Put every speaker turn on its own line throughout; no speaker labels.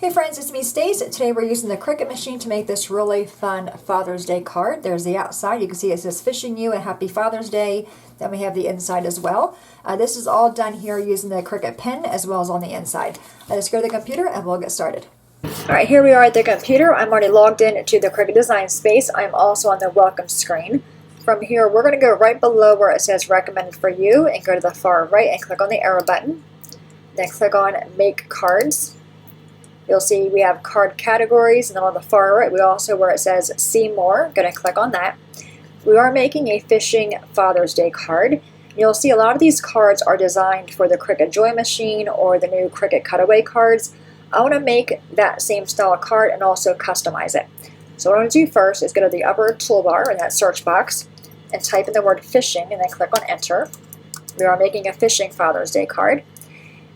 Hey friends, it's me Stace. Today we're using the Cricut machine to make this really fun Father's Day card. There's the outside. You can see it says "Fishing You" and "Happy Father's Day." Then we have the inside as well. This is all done here using the Cricut pen as well as on the inside. Let's go to the computer and we'll get started. Alright, here we are at the computer. I'm already logged in to the Cricut Design Space. I'm also on the welcome screen. From here, we're going to go right below where it says recommended for you and go to the far right and click on the arrow button. Then click on Make Cards. You'll see we have card categories, and then on the far right, we also, where it says See More, going to click on that. We are making a fishing Father's Day card. You'll see a lot of these cards are designed for the Cricut Joy Machine or the new Cricut Cutaway cards. I want to make that same style card and also customize it. So what I'm going to do first is go to the upper toolbar in that search box and type in the word fishing and then click on enter. We are making a fishing Father's Day card.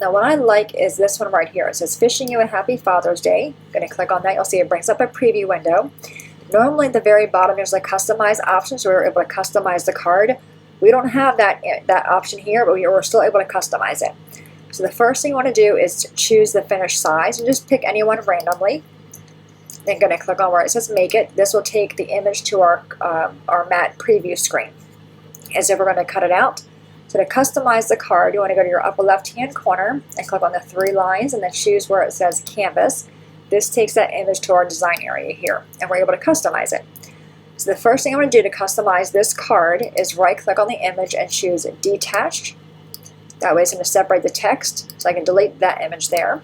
Now what I like is this one right here. It says "Fishing You a Happy Father's Day." I'm going to click on that. You'll see it brings up a preview window. Normally at the very bottom there's a customize option, so we're able to customize the card. We don't have that option here, but we're still able to customize it. So the first thing you want to do is choose the finish size and just pick any one randomly. Then going to click on where it says Make It. This will take the image to our matte preview screen. As if we're going to cut it out. So to customize the card, you want to go to your upper left-hand corner and click on the three lines and then choose where it says Canvas. This takes that image to our design area here, and we're able to customize it. So the first thing I'm going to do to customize this card is right-click on the image and choose Detached. That way it's going to separate the text, so I can delete that image there.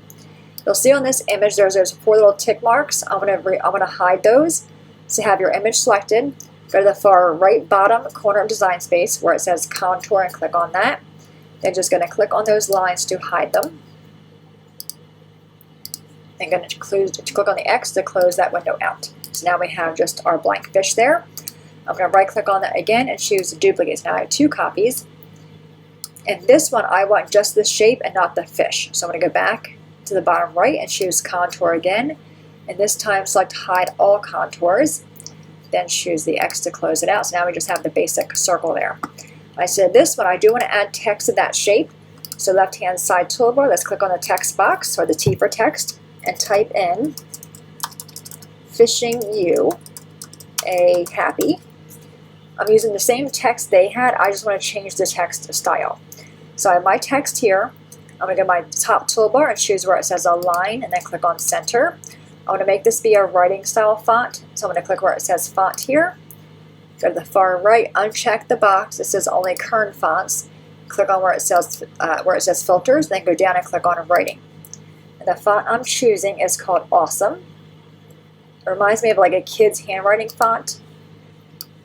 You'll see on this image there's four little tick marks. I'm going to hide those. So have your image selected. Go to the far right bottom corner of Design Space where it says Contour and click on that. Then just going to click on those lines to hide them. Then going to click on the X to close that window out. So now we have just our blank fish there. I'm going to right click on that again and choose Duplicate. Now I have two copies. And this one I want just the shape and not the fish. So I'm going to go back to the bottom right and choose Contour again. And this time select Hide All Contours. Then choose the X to close it out. So now we just have the basic circle there. I said this one, I do want to add text to that shape. So left-hand side toolbar, let's click on the text box, or the T for text, and type in "Fishing You a Happy." I'm using the same text they had, I just want to change the text style. So I have my text here. I'm going to go to my top toolbar and choose where it says Align, and then click on Center. I want to make this be a writing style font, so I'm going to click where it says Font here. Go to the far right, uncheck the box. It says Only Current Fonts. Click on where it says Filters, then go down and click on Writing. And the font I'm choosing is called Awesome. It reminds me of like a kid's handwriting font.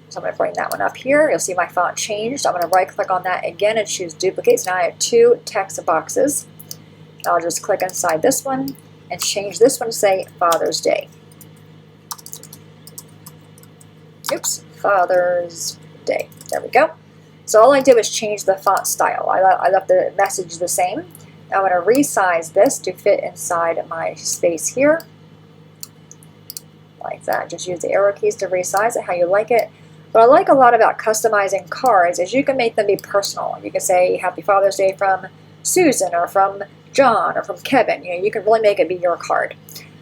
So I'm going to bring that one up here. You'll see my font changed. I'm going to right click on that again and choose Duplicate. So now I have two text boxes. I'll just click inside this one and change this one to say Father's Day. Oops, Father's Day. There we go. So all I did was change the font style. I left the message the same. Now I'm going to resize this to fit inside my space here. Like that. Just use the arrow keys to resize it how you like it. What I like a lot about customizing cards is you can make them be personal. You can say Happy Father's Day from Susan or from John or from Kevin. You can really make it be your card.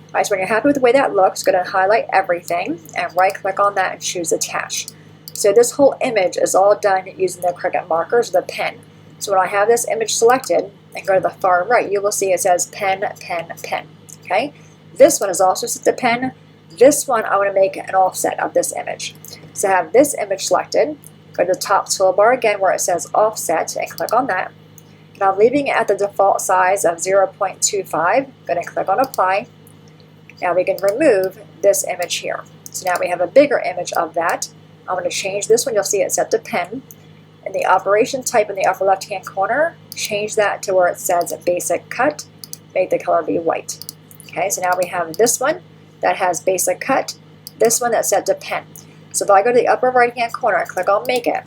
Alright, so when you're happy with the way that looks, go to highlight everything and right click on that and choose Attach. So this whole image is all done using the Cricut markers, the pen. So when I have this image selected and go to the far right, you will see it says Pen, Pen, Pen. Okay? This one is also set to pen. This one I want to make an offset of this image. So have this image selected. Go to the top toolbar again where it says Offset and click on that. And I'm leaving it at the default size of 0.25. I'm going to click on Apply. Now we can remove this image here. So now we have a bigger image of that. I'm going to change this one. You'll see it's set to pen. And the operation type in the upper left-hand corner, change that to where it says Basic Cut. Make the color be white. Okay, so now we have this one that has Basic Cut. This one that's set to pen. So if I go to the upper right-hand corner and click on Make It,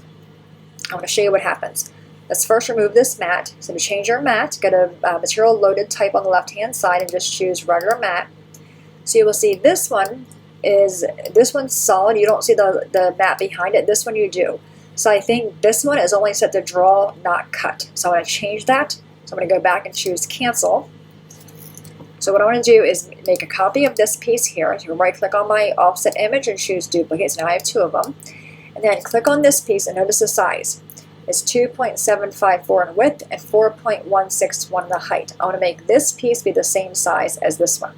I'm going to show you what happens. Let's first remove this matte. So to change your matte, go to Material Loaded type on the left-hand side and just choose Regular Matte. So you will see this one's solid. You don't see the matte behind it. This one you do. So I think this one is only set to Draw, not Cut. So I'm going to change that. So I'm going to go back and choose Cancel. So what I want to do is make a copy of this piece here. So you right click on my offset image and choose duplicate. So now I have 2 of them. And then click on this piece and notice the size. It's 2.754 in width and 4.161 in the height. I want to make this piece be the same size as this one.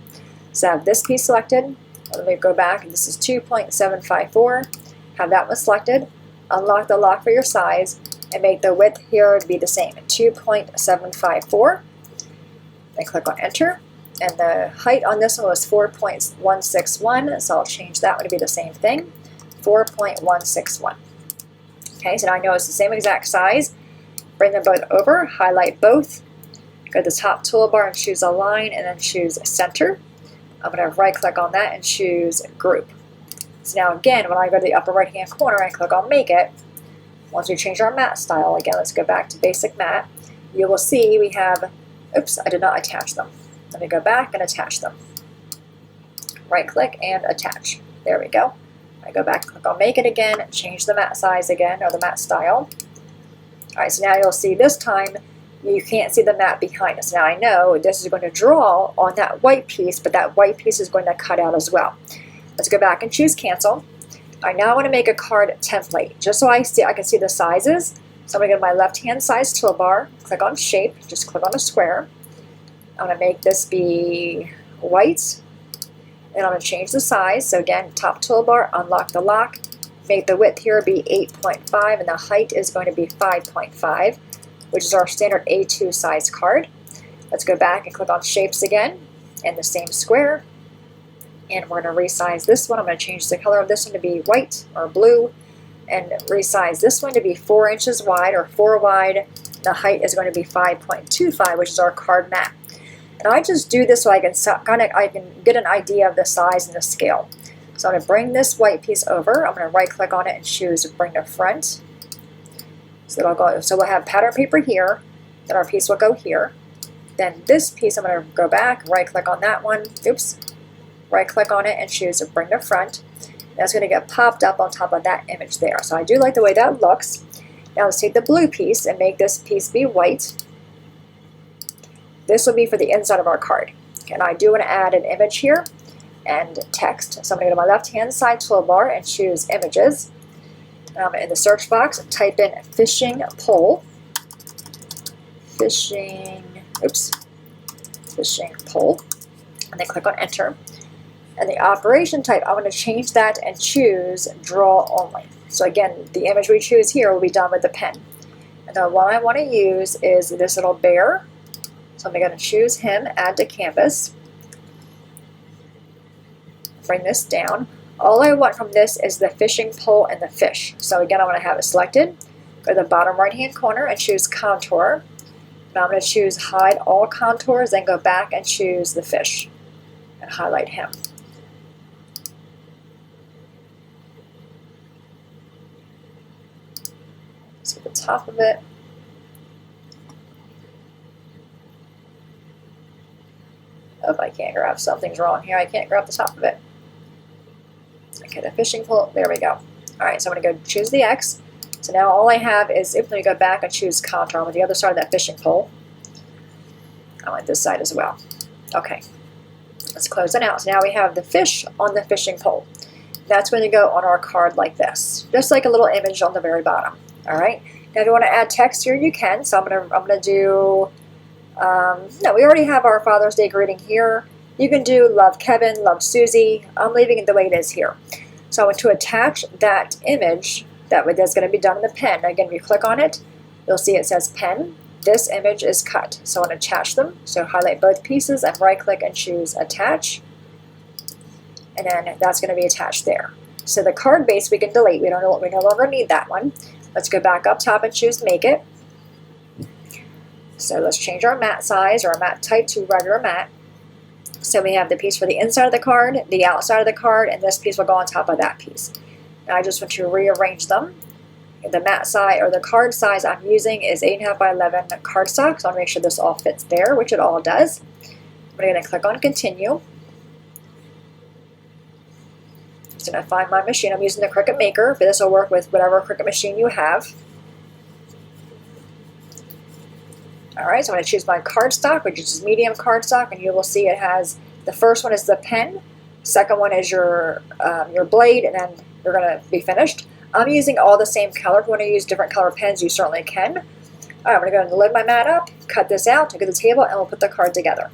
So I have this piece selected. Let me go back. This is 2.754. Have that one selected. Unlock the lock for your size and make the width here to be the same, 2.754. Then click on enter. And the height on this one was 4.161, so I'll change that one to be the same thing, 4.161. Okay, so now I know it's the same exact size. Bring them both over, highlight both, go to the top toolbar and choose Align, and then choose Center. I'm going to right click on that and choose Group. So now again, when I go to the upper right hand corner and click on Make It, once we change our matte style, again, let's go back to Basic Matte, you will see we have, oops, I did not attach them. Let me go back and attach them. Right click and attach. There we go. I go back, click on Make It again, change the matte size again, or the matte style. Alright, so now you'll see this time you can't see the matte behind us. Now I know this is going to draw on that white piece, but that white piece is going to cut out as well. Let's go back and choose Cancel. I now want to make a card template, just so I can see the sizes. So I'm going to go to my left-hand size toolbar, click on Shape, just click on a square. I'm going to make this be white, and I'm going to change the size. So again, top toolbar, unlock the lock, make the width here be 8.5, and the height is going to be 5.5, which is our standard A2 size card. Let's go back and click on Shapes again, and the same square. And we're going to resize this one. I'm going to change the color of this one to be white or blue, and resize this one to be 4 inches wide or 4 wide. The height is going to be 5.25, which is our card mat. And I just do this so I can get an idea of the size and the scale. So I'm going to bring this white piece over. I'm going to right click on it and choose Bring to Front. So we'll have pattern paper here, then our piece will go here. Then this piece I'm going to go back, right click on that one, oops, right click on it and choose Bring to Front. That's going to get popped up on top of that image there. So I do like the way that looks. Now let's take the blue piece and make this piece be white. This will be for the inside of our card. And I do want to add an image here and text. So I'm going to go to my left-hand side toolbar and choose Images. In the search box, type in fishing pole. Fishing pole. And then click on Enter. And the operation type, I'm going to change that and choose Draw Only. So again, the image we choose here will be done with the pen. And the one I want to use is this little bear. So I'm going to choose him, Add to Canvas. Bring this down. All I want from this is the fishing pole and the fish. So again, I want to have it selected. Go to the bottom right hand corner and choose Contour. And I'm going to choose Hide All Contours, then go back and choose the fish and highlight him. So the top of it. Oh, I can't grab, something's wrong here. I can't grab the top of it. Okay, the fishing pole, there we go. Alright, so I'm going to go choose the X. So now all I have is, let me go back and choose Contour on the other side of that fishing pole. I want this side as well. Okay, let's close it out. So now we have the fish on the fishing pole. That's going to go on our card like this. Just like a little image on the very bottom. Alright, now if you want to add text here, you can. So I'm going to do... no, we already have our Father's Day greeting here. You can do Love Kevin, Love Susie. I'm leaving it the way it is here. So I want to attach that image that's going to be done in the pen. Again, if you click on it, you'll see it says pen. This image is cut. So I want to attach them. So highlight both pieces and right click and choose Attach. And then that's going to be attached there. So the card base we can delete. We no longer need that one. Let's go back up top and choose Make It. So let's change our matte size or our matte type to regular matte. So we have the piece for the inside of the card, the outside of the card, and this piece will go on top of that piece. Now I just want to rearrange them. The matte size or the card size I'm using is 8.5 by 11 cardstock, so I want to make sure this all fits there, which it all does. I'm going to click on Continue. I'm just going to find my machine. I'm using the Cricut Maker, but this will work with whatever Cricut machine you have. Alright, so I'm going to choose my cardstock, which is medium cardstock, and you will see it has, the first one is the pen, second one is your blade, and then you're going to be finished. I'm using all the same color. If you want to use different color pens, you certainly can. Alright, I'm going to go ahead and load my mat up, cut this out, take it to the table, and we'll put the card together.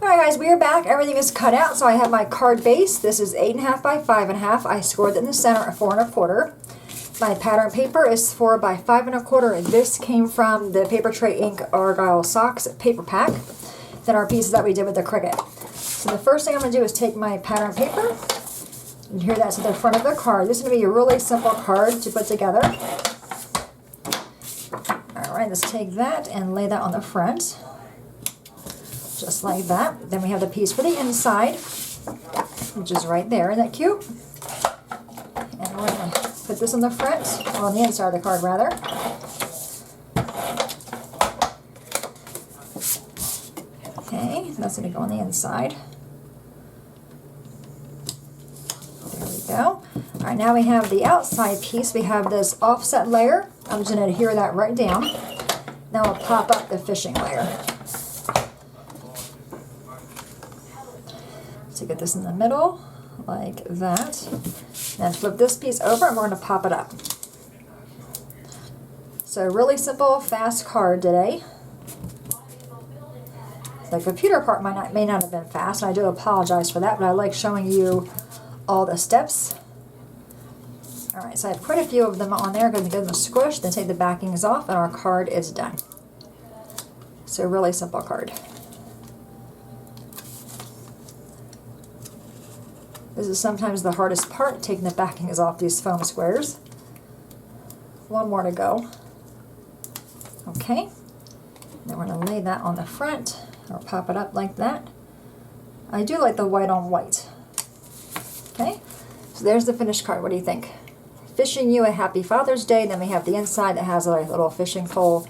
Alright guys, we are back. Everything is cut out, so I have my card base. This is 8.5 by 5.5. I scored it in the center at 4 1/4. My pattern paper is 4 by 5 1/4, and this came from the Paper Tray Ink Argyle Socks paper pack. Then our pieces that we did with the Cricut. So the first thing I'm going to do is take my pattern paper and adhere that to the front of the card. This is going to be a really simple card to put together. Alright, let's take that and lay that on the front. Just like that. Then we have the piece for the inside, which is right there. Isn't that cute? And we're going to put this on the front, or on the inside of the card rather. Okay, that's going to go on the inside. There we go. Alright, now we have the outside piece. We have this offset layer. I'm just going to adhere that right down. Now we'll pop up the fishing layer. So get this in the middle, like that. Then flip this piece over and we're going to pop it up. So really simple, fast card today. The computer part may not have been fast, and I do apologize for that, but I like showing you all the steps. Alright, so I have quite a few of them on there. I'm going to give them a squish, then take the backings off, and our card is done. So really simple card. This is sometimes the hardest part, taking the backings off these foam squares. One more to go. Okay. Then we're going to lay that on the front, or pop it up like that. I do like the white on white. Okay. So there's the finished card. What do you think? Fishing you a happy Father's Day. Then we have the inside that has a little fishing pole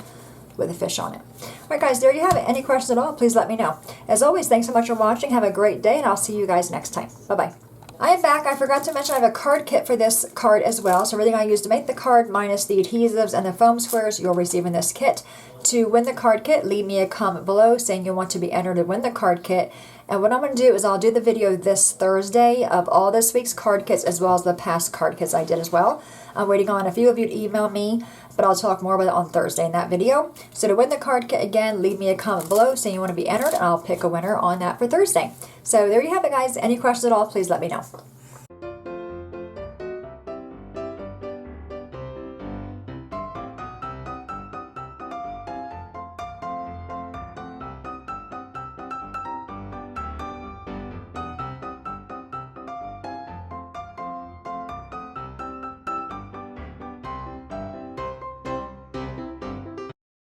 with a fish on it. Alright guys, there you have it. Any questions at all, please let me know. As always, thanks so much for watching. Have a great day, and I'll see you guys next time. Bye-bye. I am back. I forgot to mention I have a card kit for this card as well. So everything I used to make the card minus the adhesives and the foam squares, you'll receive in this kit. To win the card kit, leave me a comment below saying you want to be entered to win the card kit. And what I'm going to do is I'll do the video this Thursday of all this week's card kits as well as the past card kits I did as well. I'm waiting on a few of you to email me, but I'll talk more about it on Thursday in that video. So to win the card kit, again, leave me a comment below saying you want to be entered, and I'll pick a winner on that for Thursday. So there you have it, guys. Any questions at all, please let me know.